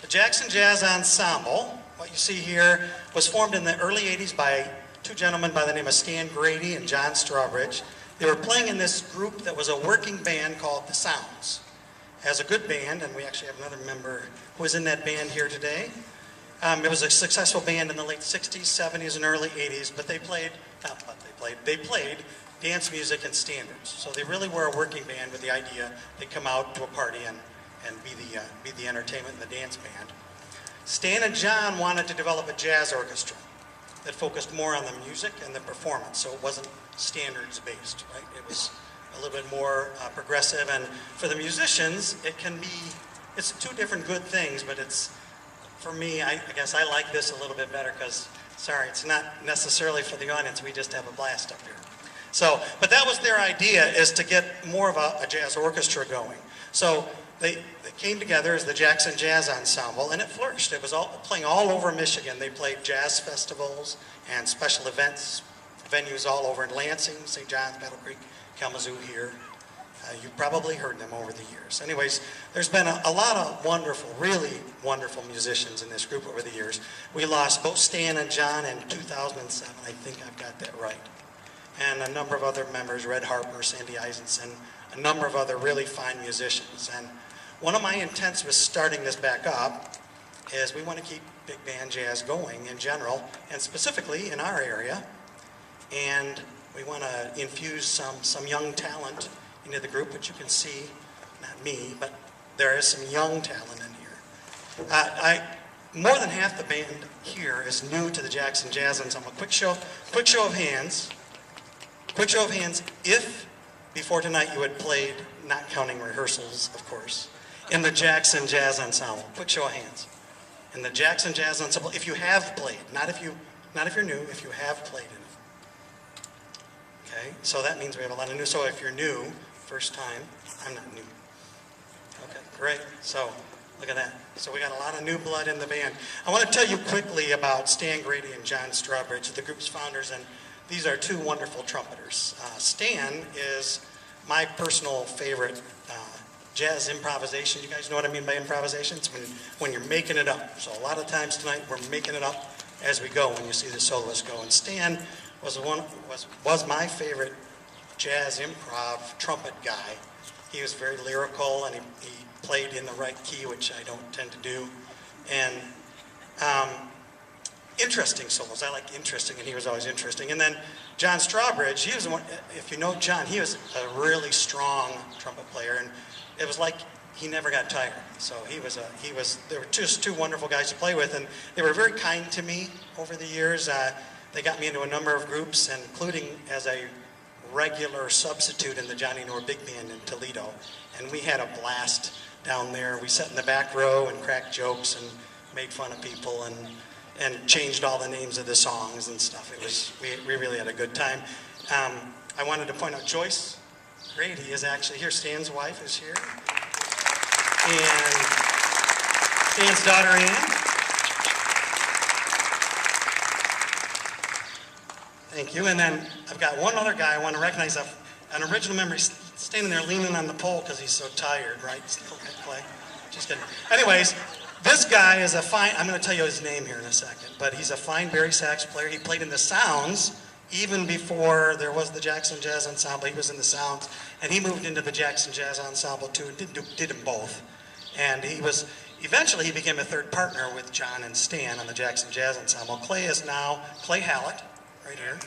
The Jackson Jazz Ensemble, what you see here, was formed in the early 80s by two gentlemen by the name of Stan Grady and John Strawbridge. They were playing in this group that was a working band called The Sounds. As a good band, and we actually have another member who is in that band here today. It was a successful band in the late 60s, 70s, and early 80s, but they played dance music and standards. So they really were a working band with the idea they'd come out to a party and be the entertainment and the dance band. Stan and John wanted to develop a jazz orchestra that focused more on the music and the performance, so it wasn't standards based, right? It was a little bit more progressive, and for the musicians, it's two different good things, but for me, I guess I like this a little bit better because, sorry, it's not necessarily for the audience, we just have a blast up here. So, but that was their idea, is to get more of a jazz orchestra going. So they came together as the Jackson Jazz Ensemble, and it flourished. It was playing all over Michigan. They played jazz festivals and special events, venues all over in Lansing, St. John's, Battle Creek, Kalamazoo here. You've probably heard them over the years. Anyways, there's been a lot of wonderful, really wonderful musicians in this group over the years. We lost both Stan and John in 2007. I think I've got that right. And a number of other members, Red Harper, Sandy Eisenson, a number of other really fine musicians. And one of my intents with starting this back up is we want to keep big band jazz going in general, and specifically in our area. And we want to infuse some young talent into the group, which you can see, not me, but there is some young talent in here. More than half the band here is new to the Jackson Jazz Ensemble. Quick show of hands. Quick show of hands if before tonight you had played, not counting rehearsals, of course, in the Jackson Jazz Ensemble. Quick show of hands. In the Jackson Jazz Ensemble, if you have played, not if you're new, if you have played in it. Okay, so that means we have a lot of new. So if you're new, first time, I'm not new. Okay, great. So look at that. So we got a lot of new blood in the band. I want to tell you quickly about Stan Grady and John Strawbridge, the group's founders, and these are two wonderful trumpeters. Stan is my personal favorite jazz improvisation. You guys know what I mean by improvisation? It's when you're making it up. So a lot of times tonight we're making it up as we go when you see the soloists go. And Stan was my favorite jazz improv trumpet guy. He was very lyrical, and he played in the right key, which I don't tend to do. And interesting solos. I like interesting, and he was always interesting. And then John Strawbridge, he was the one, if you know John, he was a really strong trumpet player, and it was like he never got tired. So they were just two wonderful guys to play with, and they were very kind to me over the years. They got me into a number of groups, including as a regular substitute in the Johnny Noor Big Band in Toledo. And we had a blast down there. We sat in the back row and cracked jokes and made fun of people and changed all the names of the songs and stuff. We really had a good time. I wanted to point out Joyce Grady is actually here. Stan's wife is here. And Stan's daughter Ann. Thank you. And then I've got one other guy I want to recognize. An original member. He's standing there leaning on the pole because he's so tired, right? Okay, play. Just kidding. Anyways, this guy is I'm going to tell you his name here in a second, but he's a fine bari sax player. He played in the Sounds even before there was the Jackson Jazz Ensemble. He was in the Sounds, and he moved into the Jackson Jazz Ensemble too, and did them both. And eventually he became a third partner with John and Stan on the Jackson Jazz Ensemble. Clay Hallett, right here.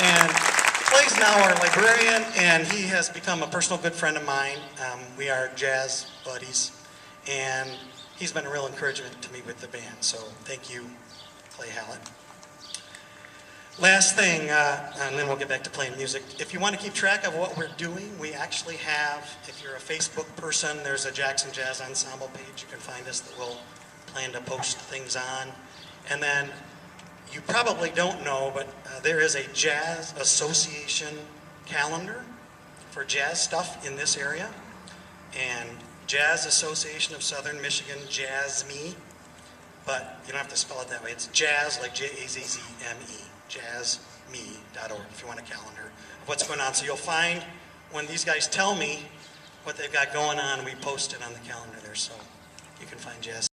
And Clay's now our librarian, and he has become a personal good friend of mine. We are jazz buddies, and he's been a real encouragement to me with the band. So thank you, Clay Hallett. Last thing, and then we'll get back to playing music. If you want to keep track of what we're doing, we actually have, if you're a Facebook person, there's a Jackson Jazz Ensemble page. You can find us that we'll plan to post things on. And then you probably don't know, but there is a Jazz Association calendar for jazz stuff in this area. And Jazz Association of Southern Michigan, JAZME, but you don't have to spell it that way. It's jazz, like Jazzme, jazzme.org if you want a calendar of what's going on. So you'll find when these guys tell me what they've got going on. We post it on the calendar there, so you can find jazz.